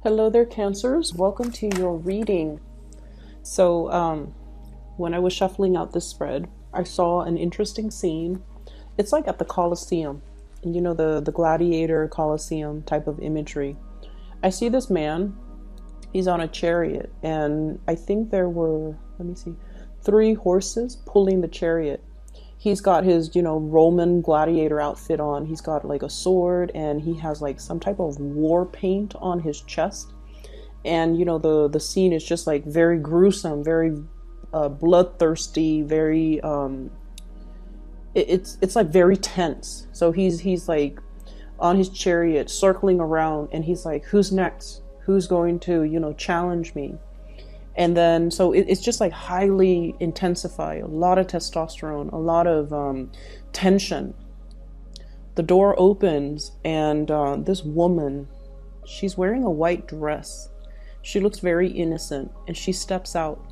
Hello there, Cancers. Welcome to your reading. So, when I was shuffling out this spread, I saw an interesting scene. It's like at the Colosseum, and you know, the gladiator Colosseum type of imagery. I see this man. He's on a chariot, and I think there were, let me see, 3 horses pulling the chariot. He's got his, Roman gladiator outfit on. He's got like a sword, and he has like some type of war paint on his chest. And the scene is just like very gruesome, very bloodthirsty, very it's like very tense. So he's like on his chariot circling around, and he's like, who's next? Who's going to challenge me? And then, so it's just like highly intensified, a lot of testosterone, a lot of tension. The door opens, and this woman, she's wearing a white dress. She looks very innocent, and she steps out.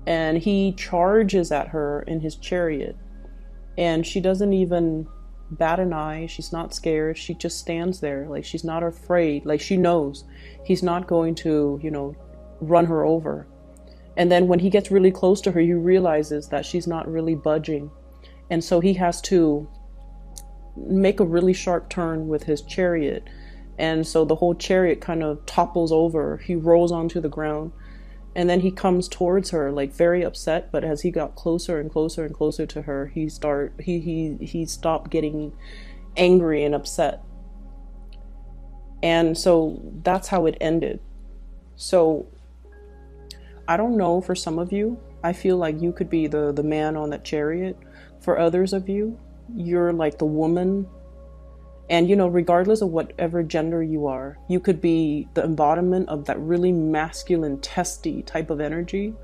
And he charges at her in his chariot. And she doesn't even bat an eye. She's not scared. She just stands there. Like, she's not afraid. Like, she knows he's not going to, run her over. And then when he gets really close to her, he realizes that she's not really budging. And so he has to make a really sharp turn with his chariot. And so the whole chariot kind of topples over. He rolls onto the ground. And then he comes towards her, like very upset. But as he got closer and closer and closer to her, he stopped getting angry and upset. And so that's how it ended. So I don't know, for some of you, I feel like you could be the man on that chariot. For others of you, you're like the woman. And, regardless of whatever gender you are, you could be the embodiment of that really masculine, testy type of energy,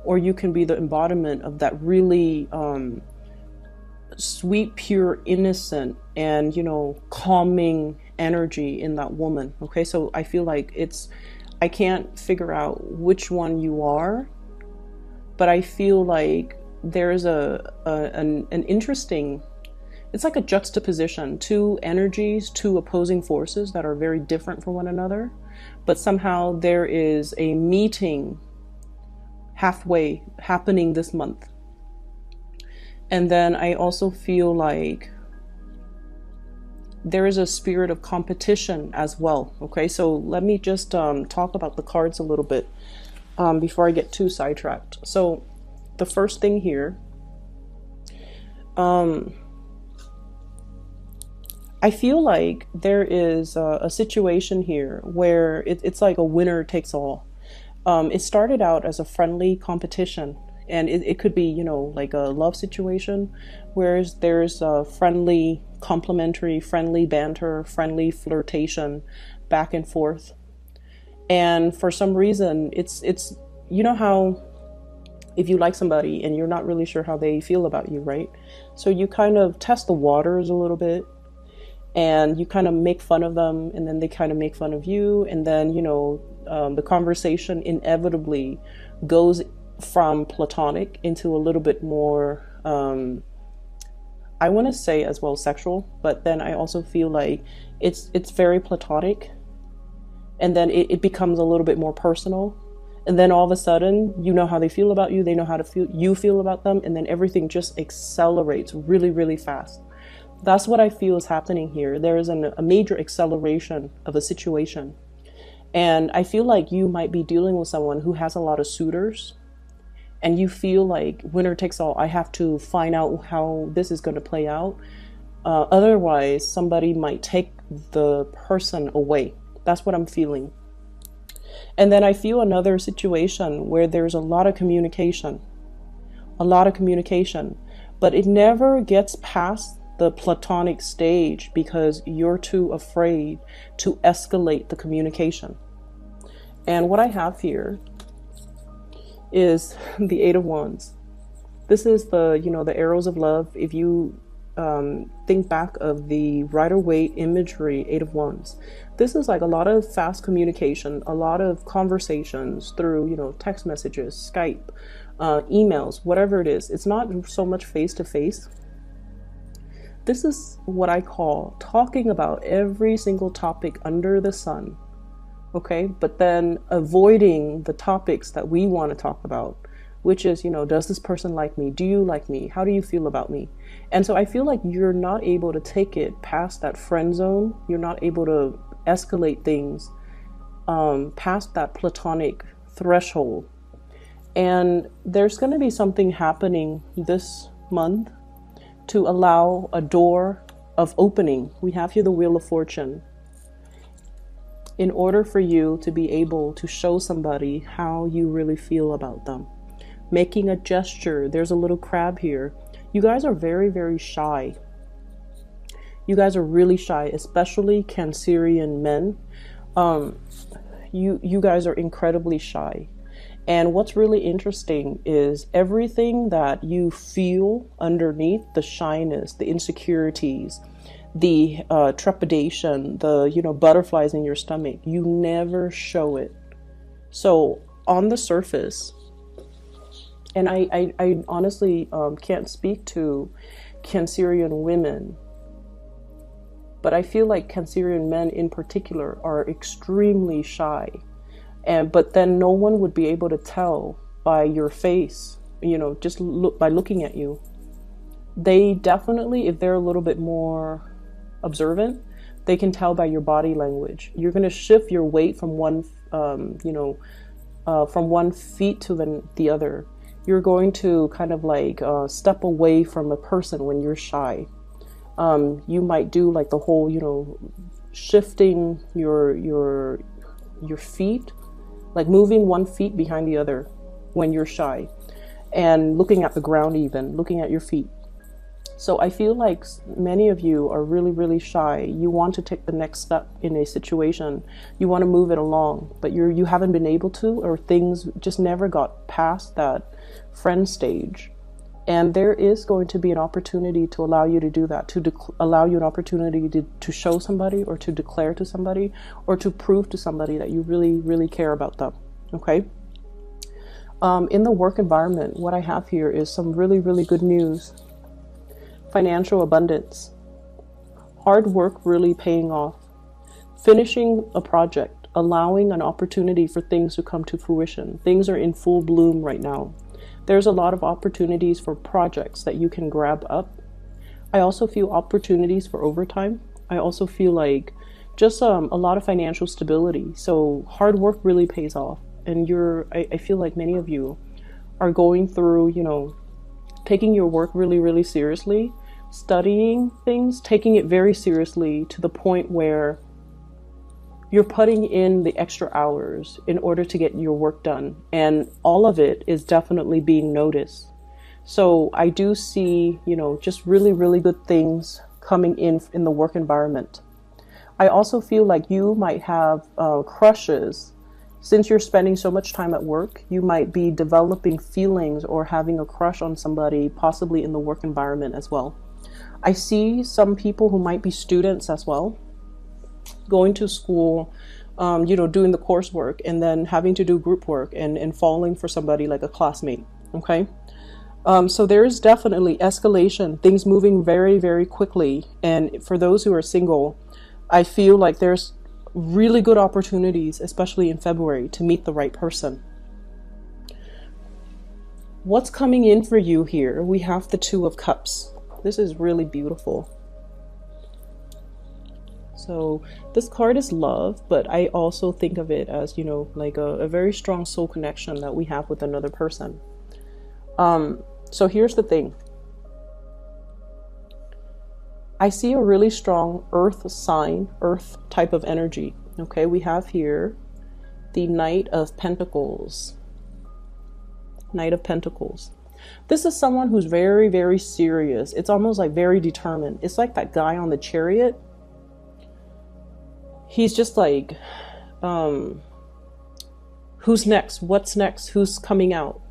or you can be the embodiment of that really sweet, pure, innocent, and, calming energy in that woman. Okay, so I feel like I can't figure out which one you are, but I feel like there's an interesting, it's like a juxtaposition, 2 energies, 2 opposing forces that are very different from one another, but somehow there is a meeting halfway happening this month. And then I also feel like there is a spirit of competition as well. Okay, so let me just talk about the cards a little bit before I get too sidetracked. So the first thing here, I feel like there is a situation here where it's like a winner takes all. It started out as a friendly competition, and it could be, like a love situation, whereas there's a friendly, complimentary, friendly banter, friendly flirtation back and forth. And for some reason, it's how if you like somebody and you're not really sure how they feel about you, right? So you kind of test the waters a little bit, and you kind of make fun of them, and then they kind of make fun of you, and then the conversation inevitably goes from platonic into a little bit more I want to say as well sexual, but then I also feel like it's very platonic, and then it becomes a little bit more personal, and then all of a sudden you know how they feel about you, they know how you feel about them, and then everything just accelerates really, really fast. That's what I feel is happening here. There is a major acceleration of a situation, and I feel like you might be dealing with someone who has a lot of suitors, and you feel like winner takes all. I have to find out how this is going to play out. Otherwise, somebody might take the person away. That's what I'm feeling. And then I feel another situation where there's a lot of communication, but it never gets past the platonic stage because you're too afraid to escalate the communication. And what I have here is the 8 of Wands. This is the arrows of love. If you think back of the Rider-Waite imagery, 8 of Wands, this is like a lot of fast communication, a lot of conversations through text messages, Skype, emails, whatever it is. It's not so much face to face. This is what I call talking about every single topic under the sun okay? But then avoiding the topics that we want to talk about, which is, you know, does this person like me? Do you like me? How do you feel about me? And so I feel like you're not able to take it past that friend zone. You're not able to escalate things past that platonic threshold. And there's going to be something happening this month to allow a door of opening. We have here the Wheel of Fortune. In order for you to be able to show somebody how you really feel about them. Making a gesture. There's a little crab here. You guys are very, very shy. You guys are really shy, especially Cancerian men. You guys are incredibly shy. And what's really interesting is everything that you feel underneath the shyness, the insecurities, the trepidation, the, you know, butterflies in your stomach, you never show it. So on the surface, and I honestly can't speak to Cancerian women, but I feel like Cancerian men in particular are extremely shy. But then no one would be able to tell by your face, you know, just by looking at you. They definitely, if they're a little bit more observant, they can tell by your body language. You're going to shift your weight from one, from one feet to the other. You're going to kind of like step away from a person when you're shy. You might do like the whole, you know, shifting your feet, like moving one feet behind the other when you're shy, and looking at the ground, even looking at your feet. So I feel like many of you are really, really shy. You want to take the next step in a situation. You want to move it along, but you haven't been able to, or things just never got past that friend stage. And there is going to be an opportunity to allow you to do that, to allow you an opportunity to show somebody, or to declare to somebody, or to prove to somebody that you really, really care about them, okay? In the work environment, what I have here is some really, really good news. Financial abundance. Hard work really paying off. Finishing a project, allowing an opportunity for things to come to fruition. Things are in full bloom right now. There's a lot of opportunities for projects that you can grab up. I also feel opportunities for overtime. I also feel like just a lot of financial stability. So hard work really pays off. And I feel like many of you are going through, you know, taking your work really, really seriously, studying things, taking it very seriously to the point where you're putting in the extra hours in order to get your work done. And all of it is definitely being noticed. So I do see, you know, just really, really good things coming in the work environment. I also feel like you might have crushes. Since you're spending so much time at work, you might be developing feelings or having a crush on somebody, possibly in the work environment as well. I see some people who might be students as well, going to school, you know, doing the coursework, and then having to do group work and falling for somebody like a classmate, okay? So there is definitely escalation, things moving very, very quickly. And for those who are single, I feel like there's really good opportunities, especially in February, to meet the right person. What's coming in for you here? We have the Two of Cups. This is really beautiful. So this card is love, but I also think of it as, you know, like a very strong soul connection that we have with another person. So here's the thing. I see a really strong earth sign, earth type of energy. Okay, we have here the Knight of Pentacles. Knight of Pentacles. This is someone who's very, very serious. It's almost like very determined. It's like that guy on the chariot. He's just like, who's next? What's next? Who's coming out?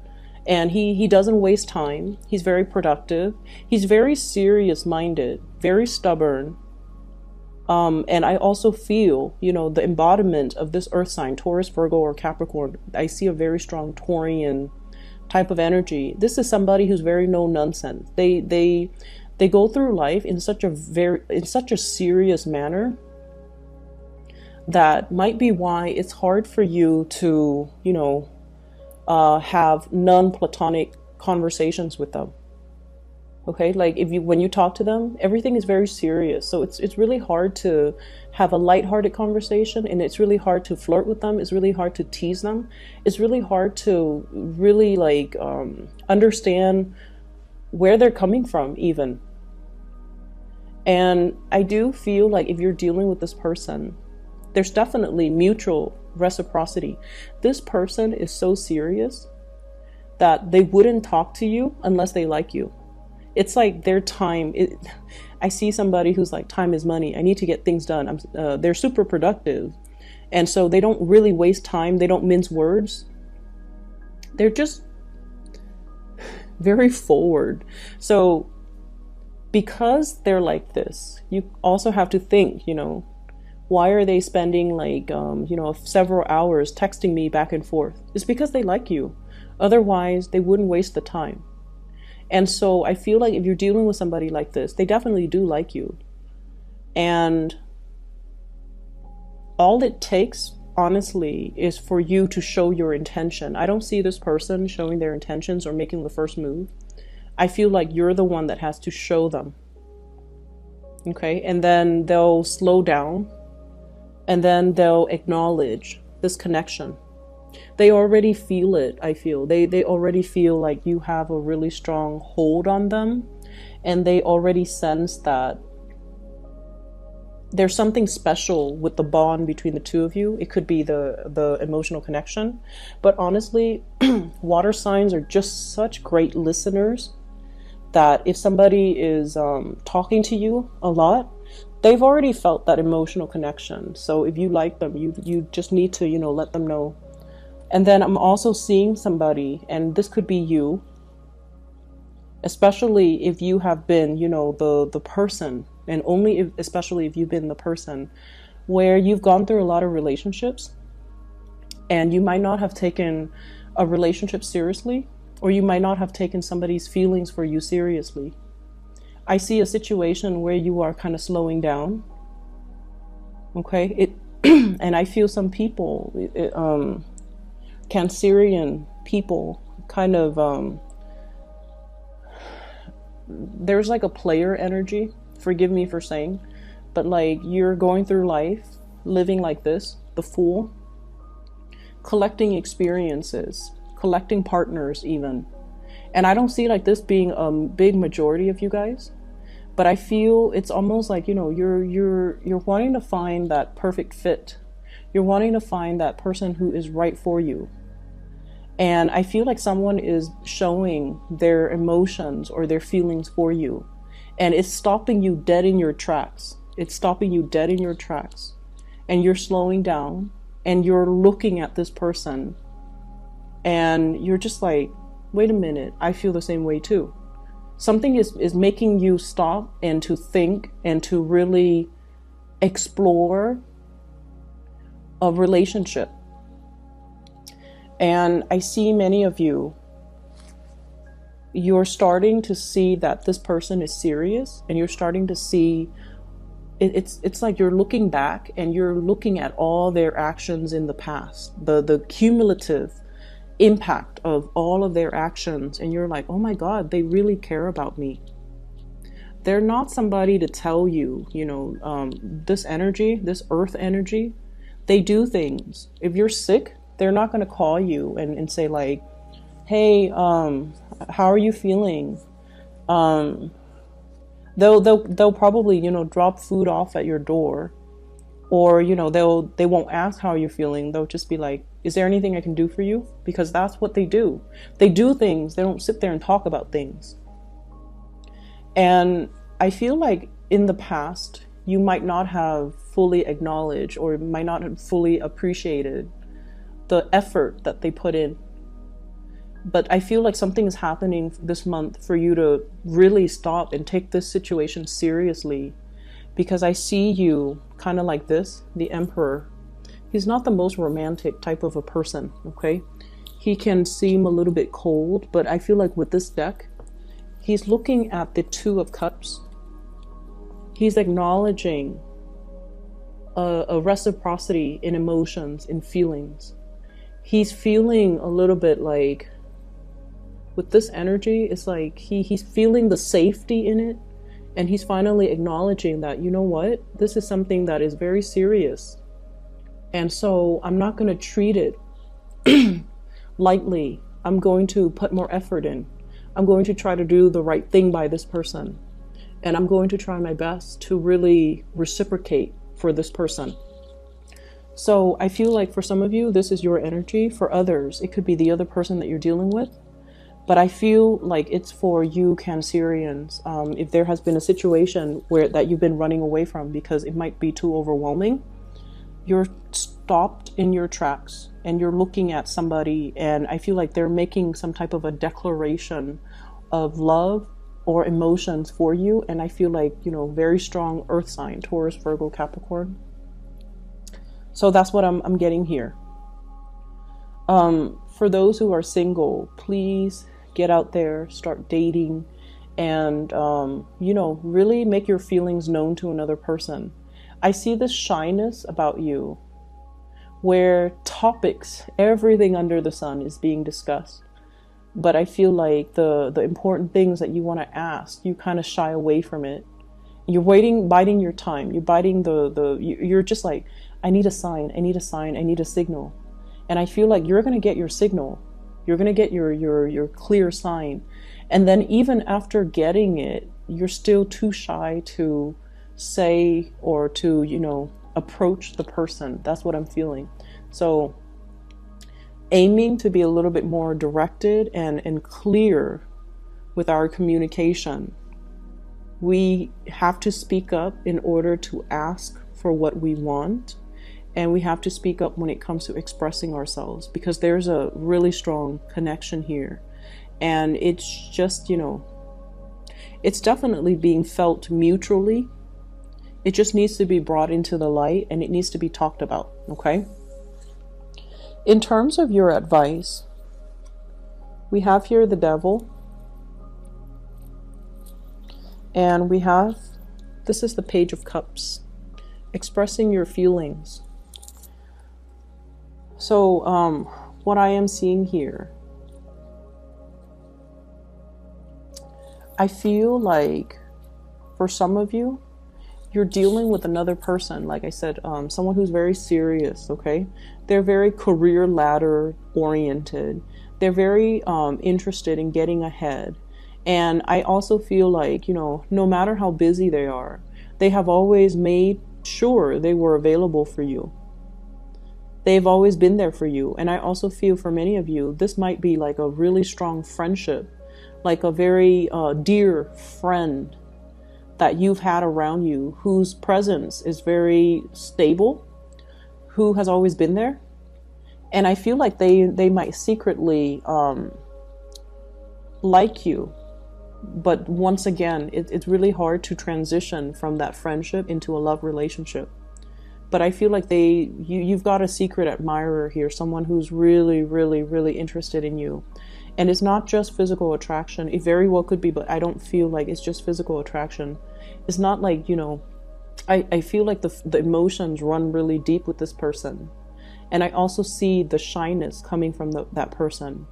And he doesn't waste time. He's very productive. He's very serious-minded, very stubborn. And I also feel, you know, the embodiment of this earth sign, Taurus, Virgo, or Capricorn. I see a very strong Taurian type of energy. This is somebody who's very no nonsense. They go through life in such a serious manner. that might be why it's hard for you to, have non-platonic conversations with them. Okay, like when you talk to them, everything is very serious. So it's really hard to have a lighthearted conversation, and it's really hard to flirt with them. It's really hard to tease them. It's really hard to really understand where they're coming from even. And I do feel like if you're dealing with this person, there's definitely mutual reciprocity. This person is so serious that they wouldn't talk to you unless they like you. It's like their time. I see somebody who's like, time is money. I need to get things done. They're super productive. And so they don't really waste time. They don't mince words. They're just very forward. So because they're like this, you also have to think, why are they spending several hours texting me back and forth? It's because they like you. Otherwise, they wouldn't waste the time. And so I feel like if you're dealing with somebody like this, they definitely do like you. And all it takes, honestly, is for you to show your intention. I don't see this person showing their intentions or making the first move. I feel like you're the one that has to show them. Okay? And then they'll slow down. And then they'll acknowledge this connection. They already feel it, I feel. They already feel like you have a really strong hold on them. And they already sense that there's something special with the bond between the two of you. It could be the emotional connection. But honestly, water signs are just such great listeners that if somebody is talking to you a lot, they've already felt that emotional connection. So if you like them, you just need to, let them know. And then I'm also seeing somebody, and this could be you, especially if you have been, the person, and especially if you've been the person where you've gone through a lot of relationships and you might not have taken a relationship seriously, or you might not have taken somebody's feelings for you seriously. I see a situation where you are kind of slowing down. Okay. And I feel some people, Cancerian people kind of, there's like a player energy, forgive me for saying, but like you're going through life, living like this, the fool, collecting experiences, collecting partners even. And I don't see like this being a big majority of you guys, but I feel it's almost like, you're wanting to find that perfect fit. You're wanting to find that person who is right for you. And I feel like someone is showing their emotions or their feelings for you. And it's stopping you dead in your tracks. It's stopping you dead in your tracks. And you're slowing down and you're looking at this person. And you're just like, wait a minute, I feel the same way too. Something is making you stop and to think and to really explore a relationship. And I see many of you, you're starting to see that this person is serious, and you're starting to see it's like you're looking back and you're looking at all their actions in the past, the cumulative impact of all of their actions, and you're like, oh my God, they really care about me. They're not somebody to tell you, this energy, this earth energy, they do things. If you're sick, they're not going to call you and say like, hey, how are you feeling? They'll probably, drop food off at your door, or, they won't ask how you're feeling. They'll just be like, is there anything I can do for you? Because that's what they do. They do things. They don't sit there and talk about things. And I feel like in the past, you might not have fully acknowledged or might not have fully appreciated the effort that they put in. But I feel like something is happening this month for you to really stop and take this situation seriously. Because I see you kind of like this, the Emperor. He's not the most romantic type of a person, okay? He can seem a little bit cold, but I feel like with this deck, he's looking at the Two of Cups. He's acknowledging a reciprocity in emotions, in feelings. He's feeling a little bit like, with this energy, it's like he's feeling the safety in it. And he's finally acknowledging that, you know what, this is something that is very serious. And so I'm not going to treat it lightly. I'm going to put more effort in. I'm going to try to do the right thing by this person. And I'm going to try my best to really reciprocate for this person. So I feel like for some of you, this is your energy. For others, it could be the other person that you're dealing with. But I feel like it's for you Cancerians. If there has been a situation that you've been running away from because it might be too overwhelming, you're stopped in your tracks and you're looking at somebody, and I feel like they're making some type of a declaration of love or emotions for you. And I feel like, you know, very strong earth sign, Taurus, Virgo, Capricorn. So that's what I'm getting here. For those who are single, please get out there, start dating, and, you know, really make your feelings known to another person. I see this shyness about you where topics, everything under the sun is being discussed. But I feel like the important things that you want to ask, you kind of shy away from it. You're waiting, biding your time. You're biding you're just like, I need a sign, I need a sign, I need a signal. And I feel like you're going to get your signal. You're going to get your clear sign. And then even after getting it, you're still too shy to say or to, you know, approach the person. That's what I'm feeling. So aiming to be a little bit more directed and clear with our communication. We have to speak up in order to ask for what we want. And we have to speak up when it comes to expressing ourselves, because there's a really strong connection here. And it's just, you know, it's definitely being felt mutually. It just needs to be brought into the light and it needs to be talked about, okay? In terms of your advice, we have here the Devil. And we have, this is the Page of Cups, expressing your feelings. So what I am seeing here, I feel like for some of you, you're dealing with another person. Like I said, someone who's very serious, okay? They're very career ladder oriented. They're very interested in getting ahead. And I also feel like, you know, no matter how busy they are, they have always made sure they were available for you. They've always been there for you. And I also feel for many of you, this might be like a really strong friendship, like a very dear friend that you've had around you, whose presence is very stable, who has always been there. And I feel like they might secretly like you. But once again, it's really hard to transition from that friendship into a love relationship. But I feel like you've got a secret admirer here, someone who's really, really, really interested in you. And it's not just physical attraction. It very well could be, but I don't feel like it's just physical attraction. It's not like, you know, I feel like the emotions run really deep with this person. And I also see the shyness coming from that person.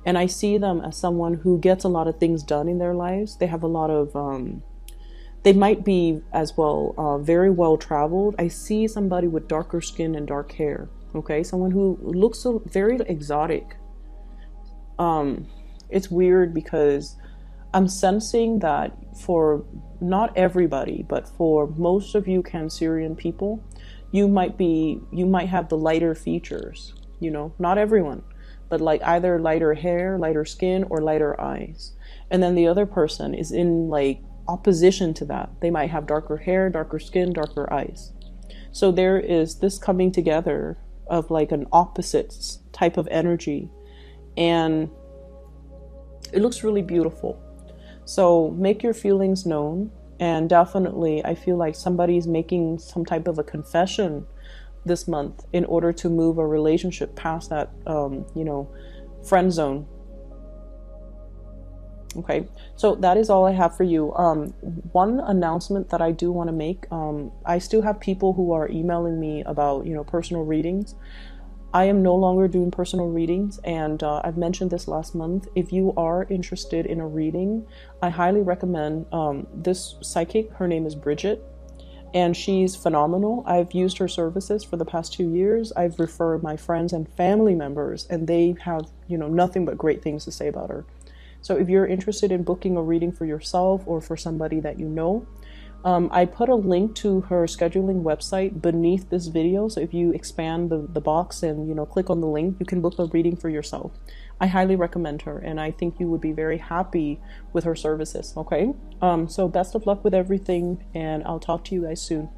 And I see them as someone who gets a lot of things done in their lives. They have a lot of, they might be as well, very well traveled. I see somebody with darker skin and dark hair. Okay. Someone who looks so very exotic. It's weird because I'm sensing that for not everybody, but for most of you Cancerian people, you might have the lighter features, you know, not everyone, but like either lighter hair, lighter skin, or lighter eyes. And then the other person is in like opposition to that. They might have darker hair, darker skin, darker eyes. So there is this coming together of like an opposites type of energy. And it looks really beautiful. So make your feelings known. And definitely, I feel like somebody's making some type of a confession this month in order to move a relationship past that, you know, friend zone. Okay, so that is all I have for you. One announcement that I do want to make, I still have people who are emailing me about, personal readings. I am no longer doing personal readings, and I've mentioned this last month. If you are interested in a reading, I highly recommend this psychic. Her name is Bridget, and she's phenomenal. I've used her services for the past 2 years. I've referred my friends and family members, and they have, nothing but great things to say about her. So if you're interested in booking a reading for yourself or for somebody that you know, I put a link to her scheduling website beneath this video. So if you expand the box and, click on the link, you can book a reading for yourself. I highly recommend her, and I think you would be very happy with her services. Okay. So best of luck with everything, and I'll talk to you guys soon.